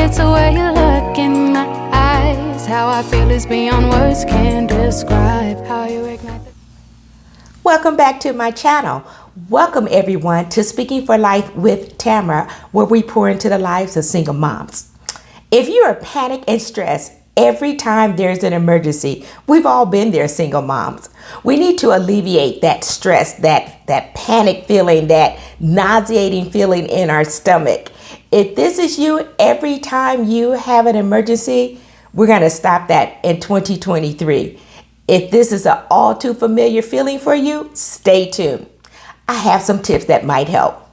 it's the way you look in my eyes. How I feel is beyond words can describe. How you ignite the... Welcome back to my channel. Welcome everyone to Speaking for Life with Tamara, where we pour into the lives of single moms. If you are panicked and stressed every time there's an emergency, we've all been there, single moms. We need to alleviate that stress, that panic feeling, that nauseating feeling in our stomach. If this is you, every time you have an emergency, we're going to stop that in 2023. If this is an all too familiar feeling for you, stay tuned. I have some tips that might help.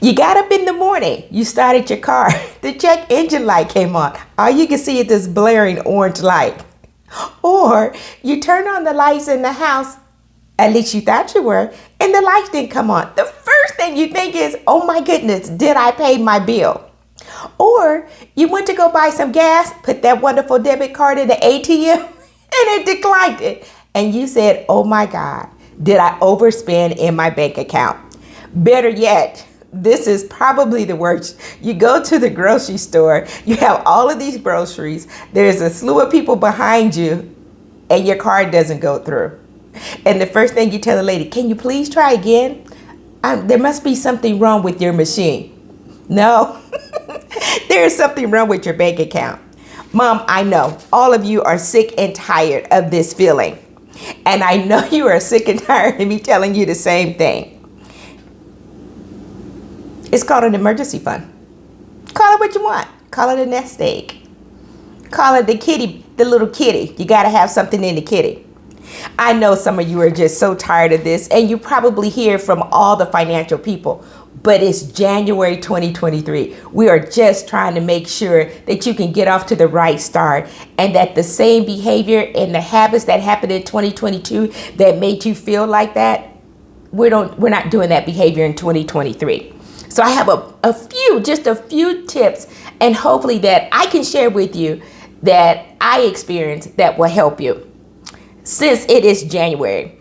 You got up in the morning, you started your car, the check engine light came on. All you can see is this blaring orange light. Or you turn on the lights in the house, at least you thought you were, and the lights didn't come on. The first thing you think is, oh my goodness, did I pay my bill? Or you went to go buy some gas, put that wonderful debit card in the ATM, and it declined it. And you said, oh my God, did I overspend in my bank account? Better yet, this is probably the worst. You go to the grocery store, you have all of these groceries, there's a slew of people behind you, and your card doesn't go through. And the first thing you tell the lady, can you please try again? There must be something wrong with your machine. No, there's something wrong with your bank account. Mom, I know all of you are sick and tired of this feeling. And I know you are sick and tired of me telling you the same thing. It's called an emergency fund. Call it what you want. Call it a nest egg. Call it the kitty, the little kitty. You got to have something in the kitty. I know some of you are just so tired of this, and you probably hear from all the financial people, but it's January 2023. We are just trying to make sure that you can get off to the right start, and that the same behavior and the habits that happened in 2022 that made you feel like that, we're not doing that behavior in 2023. So I have just a few tips, and hopefully that I can share with you that I experienced that will help you since it is January.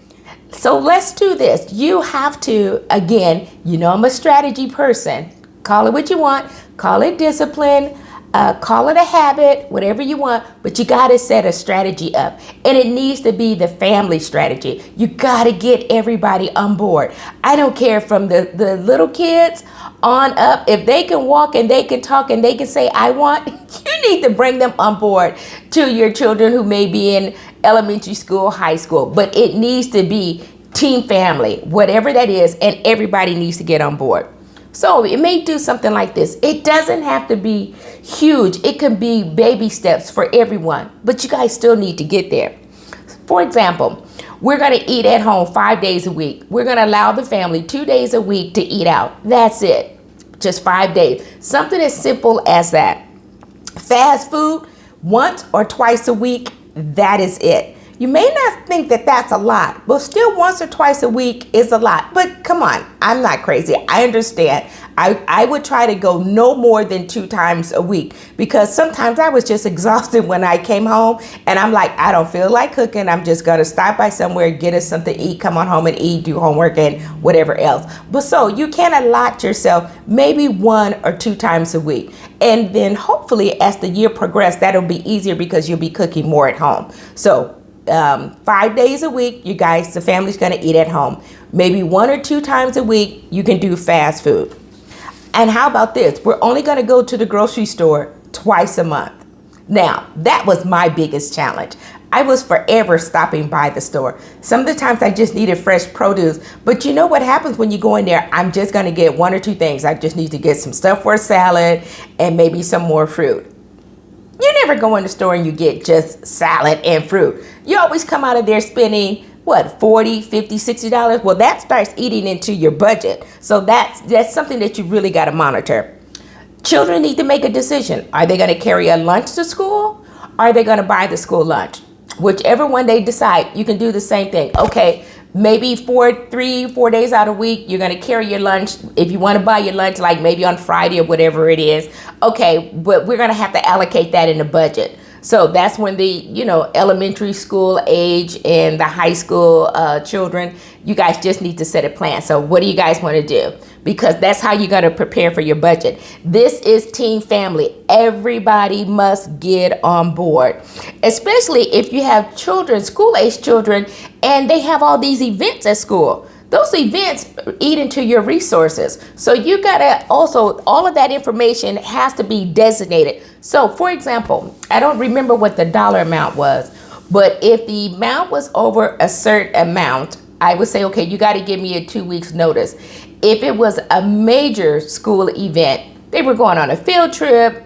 So let's do this. You have to, again, you know I'm a strategy person. Call it what you want. Call it discipline. Call it a habit, whatever you want, but you got to set a strategy up, and it needs to be the family strategy. You got to get everybody on board. I don't care from the little kids on up. If they can walk and they can talk and they can say, I want, you need to bring them on board to your children who may be in elementary school, high school, but it needs to be team family, whatever that is, and everybody needs to get on board. So it may do something like this. It doesn't have to be huge. It can be baby steps for everyone, but you guys still need to get there. For example, we're going to eat at home 5 days a week. We're going to allow the family 2 days a week to eat out. That's it. Just 5 days. Something as simple as that. Fast food once or twice a week. That is it. You may not think that that's a lot, but still once or twice a week is a lot. But come on, I'm not crazy. I understand. I would try to go no more than 2 times a week, because sometimes I was just exhausted when I came home and I'm like, I don't feel like cooking. I'm just going to stop by somewhere, get us something to eat, come on home and eat, do homework and whatever else. But so you can allot yourself maybe 1 or 2 times a week. And then hopefully as the year progresses, that'll be easier because you'll be cooking more at home. So 5 days a week, you guys, the family's going to eat at home. Maybe 1 or 2 times a week, you can do fast food. And how about this? We're only going to go to the grocery store twice a month. Now, that was my biggest challenge. I was forever stopping by the store. Some of the times I just needed fresh produce, but you know what happens when you go in there? I'm just going to get 1 or 2 things. I just need to get some stuff for a salad and maybe some more fruit. You never go in the store and you get just salad and fruit. You always come out of there spending, what, $40, $50, $60? Well, that starts eating into your budget. So that's something that you really got to monitor. Children need to make a decision. Are they going to carry a lunch to school? Or are they going to buy the school lunch? Whichever one they decide, you can do the same thing. Okay, maybe 4 days out of the week, you're going to carry your lunch. If you want to buy your lunch, like maybe on Friday or whatever it is. Okay, but we're going to have to allocate that in the budget. So that's when the, elementary school age and the high school children, you guys just need to set a plan. So what do you guys want to do? because that's how you're going to prepare for your budget. This is team family. Everybody must get on board, especially if you have children, school-age children, and they have all these events at school. Those events eat into your resources. So you gotta also, all of that information has to be designated. So for example, I don't remember what the dollar amount was, but if the amount was over a certain amount, I would say, okay, you got to give me a 2 weeks notice. If it was a major school event, they were going on a field trip,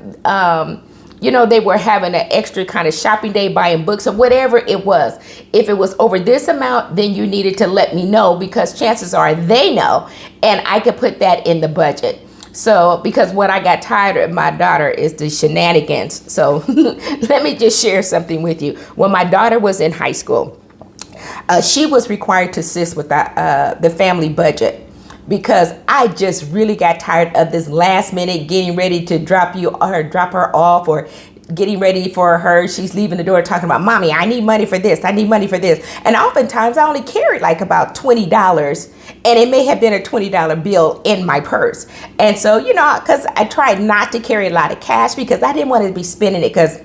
they were having an extra kind of shopping day, buying books or whatever it was. If it was over this amount, then you needed to let me know, because chances are they know, and I could put that in the budget. So, because what I got tired of my daughter is the shenanigans. So let me just share something with you. When my daughter was in high school, she was required to assist with the family budget, because I just really got tired of this last minute getting ready to drop her off, or getting ready for her. She's leaving the door talking about, Mommy, I need money for this. I need money for this. And oftentimes I only carried like about $20, and it may have been a $20 bill in my purse. And so, because I tried not to carry a lot of cash, because I didn't want to be spending it, because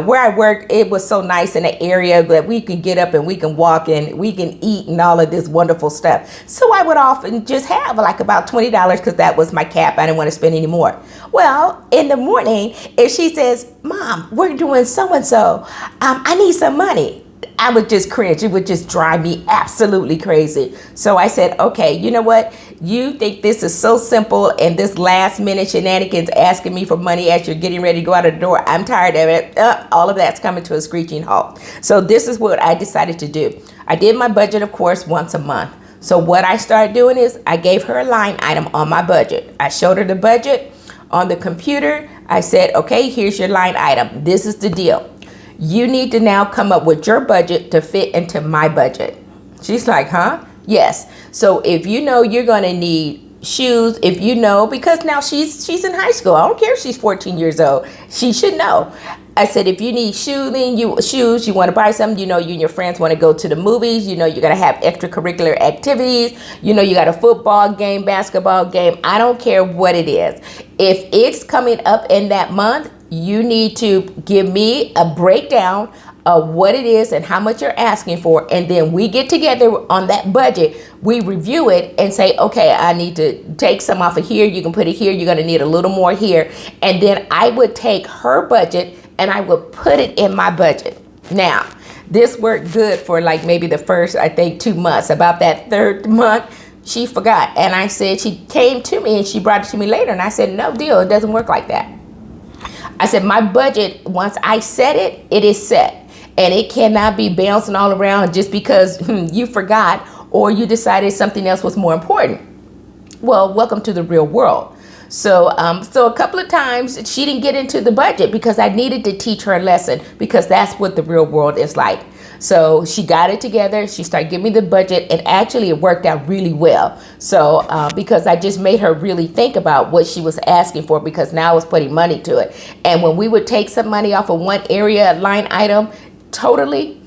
where I worked, it was so nice in the area that we can get up and we can walk and we can eat and all of this wonderful stuff. So I would often just have like about $20, because that was my cap. I didn't want to spend any more. Well, in the morning, if she says, Mom, we're doing so-and-so, I need some money, I would just cringe. It would just drive me absolutely crazy. So I said, okay, you know what? You think this is so simple, and this last minute shenanigans asking me for money as you're getting ready to go out of the door, I'm tired of it. All of that's coming to a screeching halt. So this is what I decided to do. I did my budget, of course, once a month. So what I started doing is I gave her a line item on my budget. I showed her the budget on the computer. I said, okay, here's your line item. This is the deal. You need to now come up with your budget to fit into my budget. She's like, huh? Yes. So if you know you're going to need shoes, because now she's in high school. I don't care if she's 14 years old. She should know. I said, if you need shoes, you want to buy something, you and your friends want to go to the movies, you're going to have extracurricular activities, you got a football game, basketball game. I don't care what it is. If it's coming up in that month, you need to give me a breakdown of what it is and how much you're asking for. And then we get together on that budget. We review it and say, okay, I need to take some off of here. You can put it here. You're going to need a little more here. And then I would take her budget and I would put it in my budget. Now, this worked good for like maybe the first, 2 months. About that third month, she forgot. And I said, she came to me and she brought it to me later. And I said, no deal. It doesn't work like that. I said, my budget, once I set it, it is set. And it cannot be bouncing all around just because you forgot or you decided something else was more important. Well, welcome to the real world. So a couple of times she didn't get into the budget because I needed to teach her a lesson, because that's what the real world is like. So she got it together. She started giving me the budget, and actually it worked out really well. So because I just made her really think about what she was asking for, because now I was putting money to it. And when we would take some money off of one area line item totally,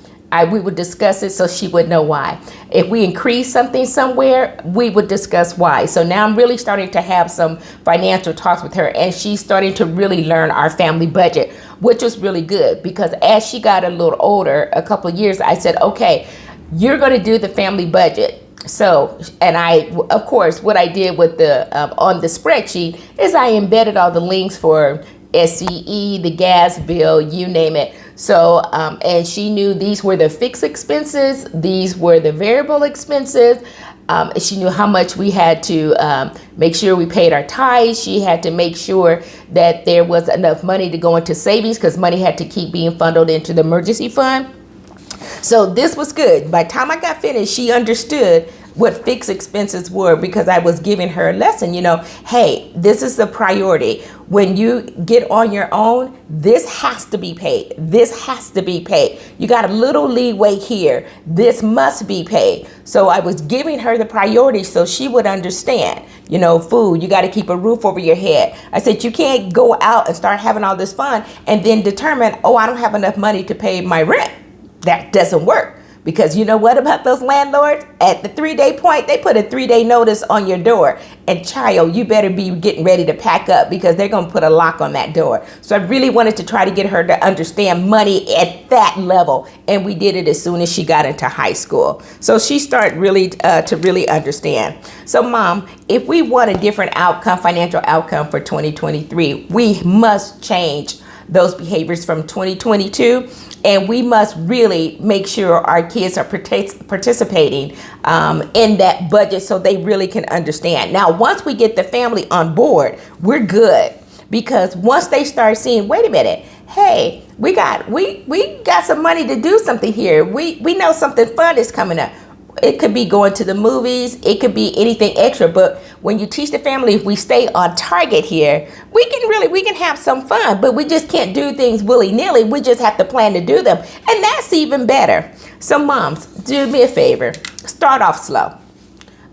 we would discuss it so she would know why. If we increase something somewhere, we would discuss why. So now I'm really starting to have some financial talks with her, and she's starting to really learn our family budget, which was really good, because as she got a little older, a couple of years, I said, okay, you're going to do the family budget. So, and I, of course, what I did with the on the spreadsheet is I embedded all the links for SCE, the gas bill, you name it. So, and she knew these were the fixed expenses, these were the variable expenses. She knew how much we had to make sure we paid our tithes. She had to make sure that there was enough money to go into savings, because money had to keep being funneled into the emergency fund. So this was good. By the time I got finished, she understood what fixed expenses were, because I was giving her a lesson, hey, this is the priority. When you get on your own, this has to be paid. This has to be paid. You got a little leeway here. This must be paid. So I was giving her the priority so she would understand, food, you got to keep a roof over your head. I said, you can't go out and start having all this fun and then determine, oh, I don't have enough money to pay my rent. That doesn't work. Because you know what about those landlords? At the 3-day point, they put a 3-day notice on your door. And child, you better be getting ready to pack up because they're going to put a lock on that door. So I really wanted to try to get her to understand money at that level. And we did it as soon as she got into high school. So she started really to really understand. So Mom, if we want a different outcome, financial outcome for 2023, we must change those behaviors from 2022, and we must really make sure our kids are participating in that budget so they really can understand. Now, once we get the family on board, we're good, because once they start seeing, wait a minute, hey, we got some money to do something here. We know something fun is coming up. It could be going to the movies. It could be anything extra. But when you teach the family, if we stay on target here, we can have some fun, but we just can't do things willy-nilly. We just have to plan to do them. And that's even better. So moms, do me a favor. Start off slow.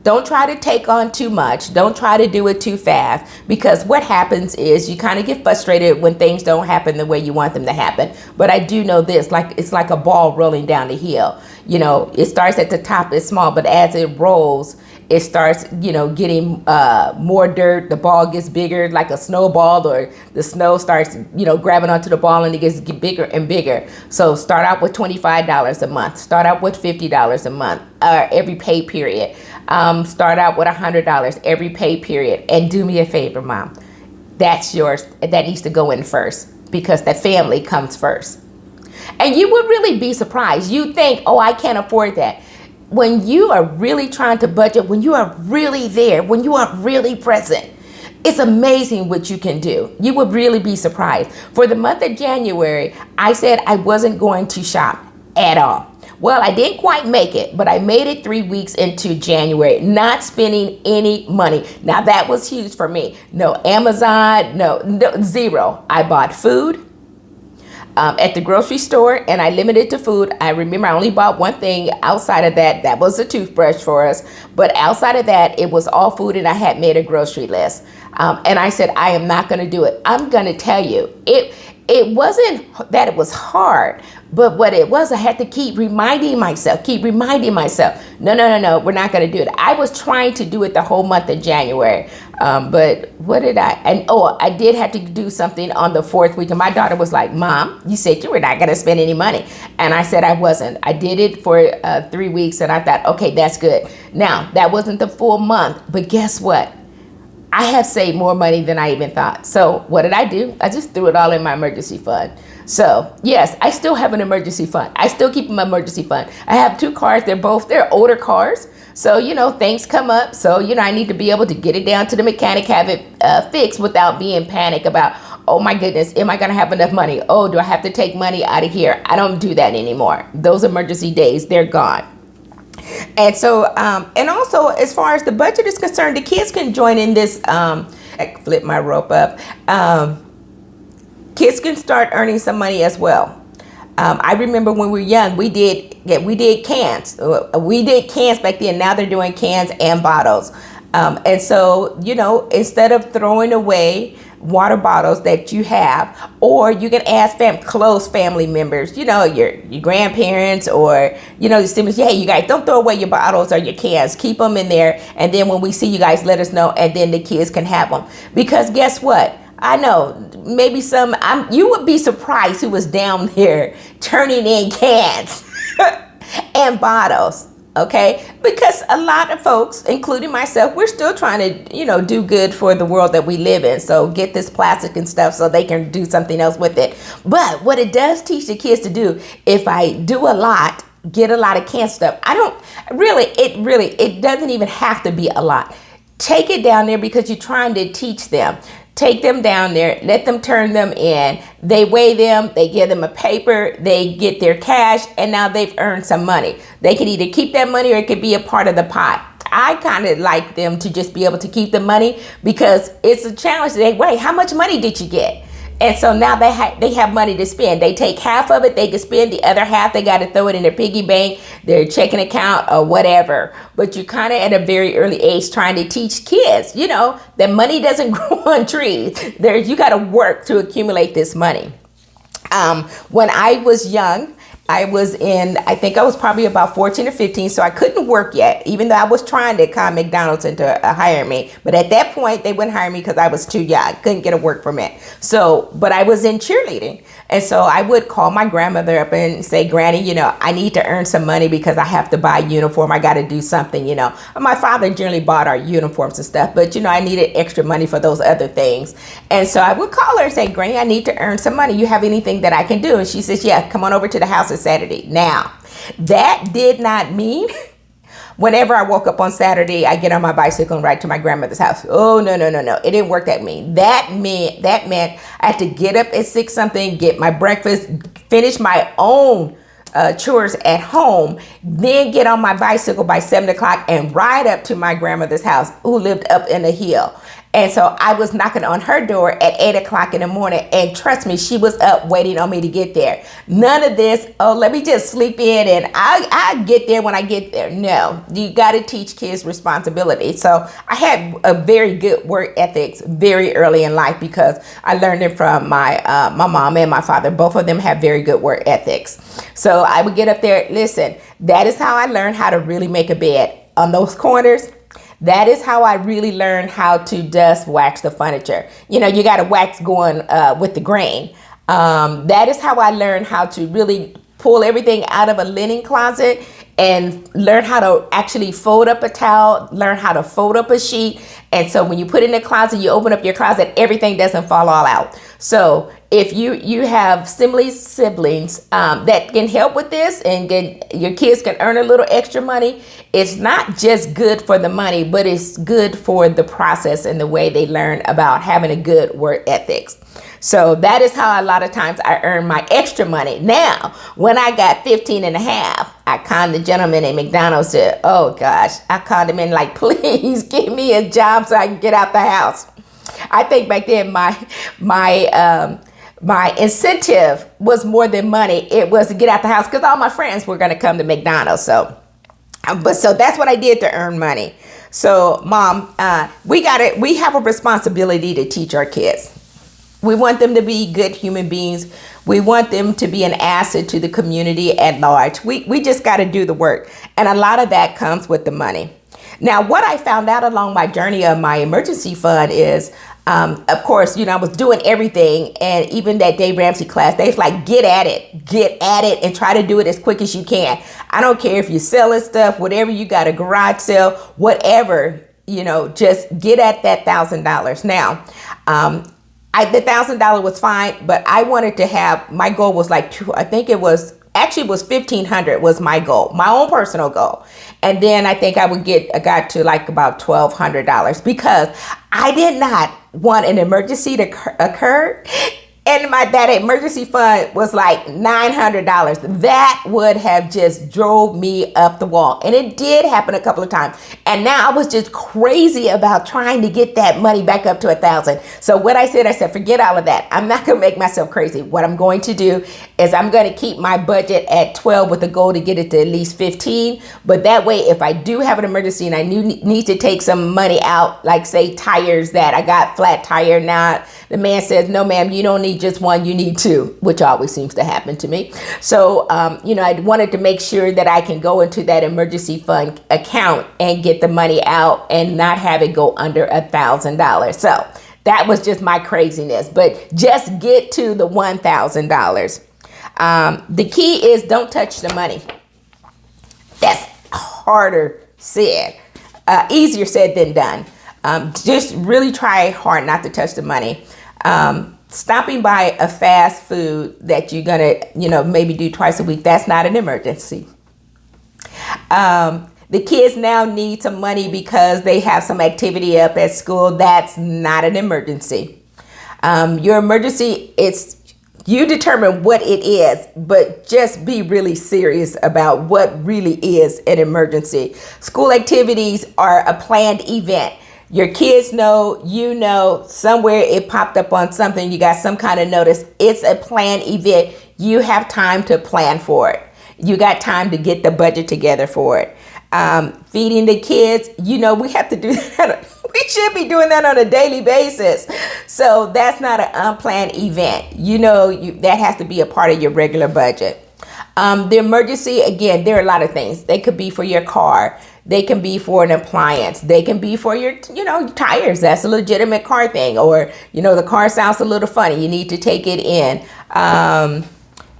Don't try to take on too much. Don't try to do it too fast, because what happens is you kind of get frustrated when things don't happen the way you want them to happen. But I do know this, it's like a ball rolling down the hill. You know, it starts at the top, it's small, but as it rolls, it starts, getting more dirt. The ball gets bigger, like a snowball, or the snow starts, grabbing onto the ball, and it gets bigger and bigger. So start out with $25 a month. Start out with $50 a month, every pay period. Start out with $100 every pay period. And do me a favor, Mom. That's yours. That needs to go in first, because the family comes first. And you would really be surprised. You think, oh, I can't afford that. When you are really trying to budget, when you are really there, when you are really present, it's amazing what you can do. You would really be surprised. For the month of January, I said I wasn't going to shop at all. Well, I didn't quite make it, but I made it 3 weeks into January, not spending any money. Now that was huge for me. No Amazon, no zero. I bought food at the grocery store, and I limited to food. I remember I only bought one thing. Outside of that was a toothbrush for us. But outside of that, it was all food, and I had made a grocery list. And I said, I am not going to do it. I'm going to tell you, it wasn't that it was hard, but what it was, I had to keep reminding myself, no, we're not going to do it. I was trying to do it the whole month of January. But what did I did have to do something on the 4th week. And my daughter was like, Mom, you said you were not going to spend any money. And I said I wasn't. I did it for 3 weeks, and I thought, okay, that's good. Now, that wasn't the full month, but guess what? I have saved more money than I even thought. So what did I do? I just threw it all in my emergency fund. So yes, I still have an emergency fund. I still keep my emergency fund. I have 2 cars. They're older cars. So, things come up. So, I need to be able to get it down to the mechanic, have it fixed without being panicked about, oh my goodness, am I going to have enough money? Oh, do I have to take money out of here? I don't do that anymore. Those emergency days, they're gone. And so, and also as far as the budget is concerned, the kids can join in this, flip my rope up. Kids can start earning some money as well. I remember when we were young, we did cans. We did cans back then. Now they're doing cans and bottles. And so, instead of throwing away water bottles that you have, or you can ask close family members, your grandparents or, your siblings, hey, you guys, don't throw away your bottles or your cans. Keep them in there. And then when we see you guys, let us know. And then the kids can have them. Because guess what? I know maybe you would be surprised who was down there turning in cans and bottles. Okay, because a lot of folks, including myself, we're still trying to, do good for the world that we live in. So get this plastic and stuff so they can do something else with it. But what it does teach the kids to do, if I do a lot, get a lot of canned stuff, it doesn't even have to be a lot. Take it down there because you're trying to teach them. Take them down there, let them turn them in. They weigh them, they give them a paper, they get their cash, and now they've earned some money. They can either keep that money or it could be a part of the pot. I kind of like them to just be able to keep the money because it's a challenge. They wait, how much money did you get? And so now they have money to spend. They take half of it, they can spend the other half. They got to throw it in their piggy bank, their checking account, or whatever. But you're kind of at a very early age trying to teach kids, that money doesn't grow on trees. You got to work to accumulate this money. When I was young, I was in, I think I was probably about 14 or 15, so I couldn't work yet, even though I was trying to con McDonald's into hire me. But at that point, they wouldn't hire me because I was too young. I couldn't get a work permit. So, but I was in cheerleading. And so I would call my grandmother up and say, Granny, you know, I need to earn some money because I have to buy a uniform. I got to do something, you know. My father generally bought our uniforms and stuff, but, you know, I needed extra money for those other things. And so I would call her and say, Granny, I need to earn some money. You have anything that I can do? And she says, yeah, come on over to the house this Saturday. Now, that did not mean whenever I woke up on Saturday, I get on my bicycle and ride to my grandmother's house. Oh, no. It didn't work that mean. That meant I had to get up at 6 something, get my breakfast, finish my own chores at home, then get on my bicycle by 7 o'clock and ride up to my grandmother's house, who lived up in a hill. And so I was knocking on her door at 8 o'clock in the morning. And trust me, she was up waiting on me to get there. None of this, oh, let me just sleep in and I get there when I get there. No, you got to teach kids responsibility. So I had a very good work ethics very early in life because I learned it from my mom and my father. Both of them have very good work ethics. So I would get up there. Listen, that is how I learned how to really make a bed on those corners. That is how I really learned how to dust wax the furniture. You know, you got to wax going with the grain. That is how I learned how to really pull everything out of a linen closet and learn how to actually fold up a towel, learn how to fold up a sheet. And so when you put it in the closet, you open up your closet, everything doesn't fall all out. So if you have siblings that can help with this and your kids can earn a little extra money, it's not just good for the money, but it's good for the process and the way they learn about having a good work ethics. So that is how a lot of times I earn my extra money. Now, when I got 15 and a half, I conned the gentleman at McDonald's. Said, oh gosh, I conned him in like, please give me a job so I can get out the house. I think back then my incentive was more than money. It was to get out the house because all my friends were going to come to McDonald's. So that's what I did to earn money. So Mom, we have a responsibility to teach our kids. We want them to be good human beings. We want them to be an asset to the community at large. We just got to do the work. And a lot of that comes with the money. Now, what I found out along my journey of my emergency fund is, of course, you know, I was doing everything. And even that Dave Ramsey class, they was like, get at it and try to do it as quick as you can. I don't care if you're selling stuff, whatever, you got a garage sale, whatever, you know, just get at that $1,000. Now, the $1,000 was fine, but I wanted to have, my goal was like I think it was $1,500 was my goal, my own personal goal. And then I think I got to like about $1,200 because I did not want an emergency to occur. And that emergency fund was like $900. That would have just drove me up the wall. And it did happen a couple of times. And now I was just crazy about trying to get that money back up to $1,000. So what I said, forget all of that. I'm not going to make myself crazy. What I'm going to do is I'm going to keep my budget at 12 with the goal to get it to at least 15. But that way, if I do have an emergency and I need to take some money out, like say tires that I got flat tire now, the man says, no, ma'am, you don't need just one, you need two, which always seems to happen to me. So, you know, I wanted to make sure that I can go into that emergency fund account and get the money out and not have it go under $1,000. So that was just my craziness, but just get to the $1,000. The key is don't touch the money. That's harder said, easier said than done. Just really try hard not to touch the money. Stopping by a fast food that you're gonna, you know, maybe do twice a week, that's not an emergency. The kids now need some money because they have some activity up at school. That's not an emergency. Your emergency, you determine what it is, but just be really serious about what really is an emergency. School activities are a planned event. Your kids know, you know, somewhere it popped up on something, you got some kind of notice. It's a planned event. You have time to plan for it. You got time to get the budget together for it. Feeding the kids, you know, we have to do that. We should be doing that on a daily basis. So that's not an unplanned event. You know, that has to be a part of your regular budget. The emergency, again, there are a lot of things. They could be for your car. They can be for an appliance. They can be for your, tires. That's a legitimate car thing. Or, the car sounds a little funny. You need to take it in.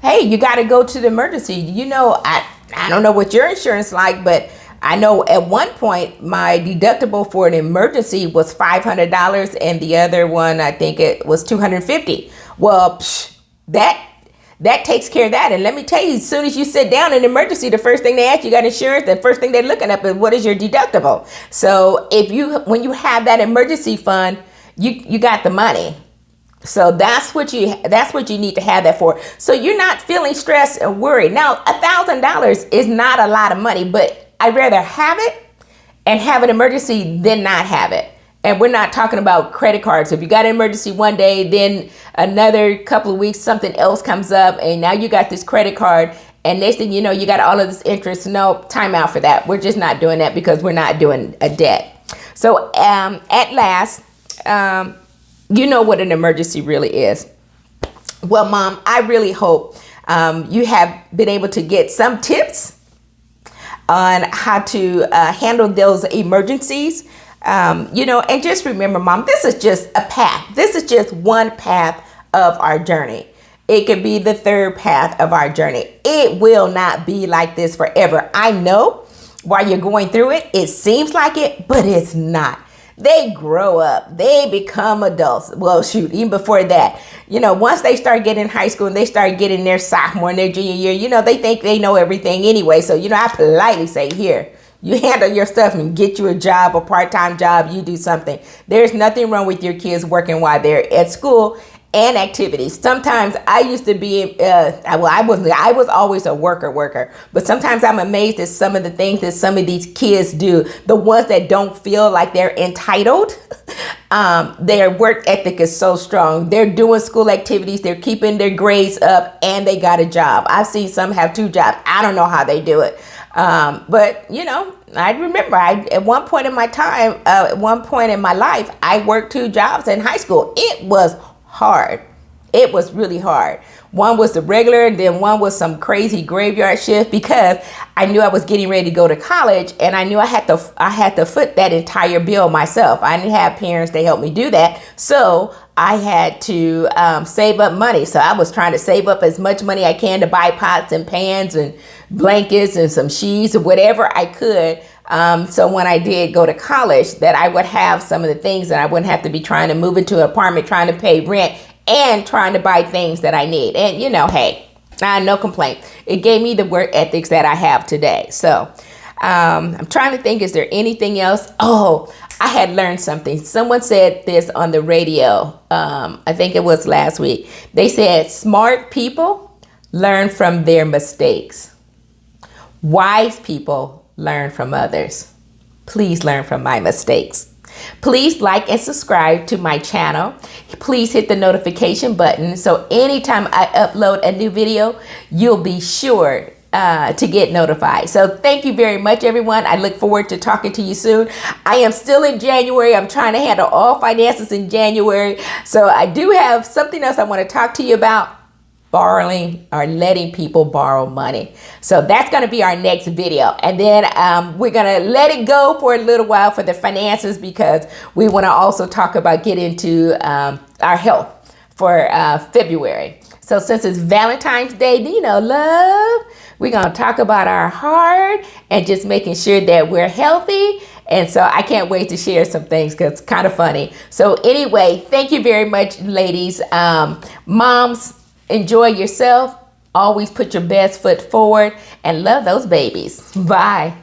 Hey, you got to go to the emergency. I don't know what your insurance like, but I know at one point my deductible for an emergency was $500 and the other one, I think it was $250. Well, that takes care of that. And let me tell you, as soon as you sit down in an emergency, the first thing they ask you got insurance, the first thing they're looking up is what is your deductible. So when you have that emergency fund, you got the money. So that's what you need to have that for. So you're not feeling stressed and worried. Now, $1,000 is not a lot of money, but I'd rather have it and have an emergency than not have it. And we're not talking about credit cards. If you got an emergency one day, then another couple of weeks, something else comes up and now you got this credit card and next thing you know, you got all of this interest. No, time out for that. We're just not doing that because we're not doing a debt. So at last, you know what an emergency really is. Well, Mom, I really hope you have been able to get some tips on how to handle those emergencies. And just remember, Mom, this is just a path. This is just one path of our journey. It could be the third path of our journey. It will not be like this forever. I know while you're going through it, it seems like it, but it's not. They grow up. They become adults. Well, shoot, even before that, once they start getting in high school and they start getting their sophomore and their junior year, they think they know everything anyway. So, I politely say, here, you handle your stuff and get you a job, a part-time job, you do something. There's nothing wrong with your kids working while they're at school and activities. Sometimes I used to be, I was always a worker, but sometimes I'm amazed at some of the things that some of these kids do. The ones that don't feel like they're entitled, their work ethic is so strong. They're doing school activities, they're keeping their grades up, and they got a job. I've seen some have 2 jobs. I don't know how they do it. But I remember at one point in my life, I worked 2 jobs in high school. It was hard. It was really hard. One was the regular, and then one was some crazy graveyard shift because I knew I was getting ready to go to college, and I knew I had to foot that entire bill myself. I didn't have parents to help me do that, so I had to save up money. So I was trying to save up as much money I can to buy pots and pans and blankets and some sheets or whatever I could. So when I did go to college, that I would have some of the things that I wouldn't have to be trying to move into an apartment, trying to pay rent, and trying to buy things that I need. And hey, no complaint. It gave me the work ethics that I have today. So I'm trying to think, is there anything else? Oh, I had learned something. Someone said this on the radio. I think it was last week. They said smart people learn from their mistakes. Wise people learn from others. Please learn from my mistakes. Please like and subscribe to my channel. Please hit the notification button so anytime I upload a new video, you'll be sure to get notified. So thank you very much, everyone. I look forward to talking to you soon. I am still in January. I'm trying to handle all finances in January. So I do have something else I want to talk to you about. Borrowing or letting people borrow money. So that's going to be our next video. And then we're going to let it go for a little while for the finances because we want to also talk about getting into our health for February. So since it's Valentine's Day, love, we're going to talk about our heart and just making sure that we're healthy. And so I can't wait to share some things because it's kind of funny. So anyway, thank you very much, ladies. Moms, enjoy yourself. Always put your best foot forward and love those babies. Bye.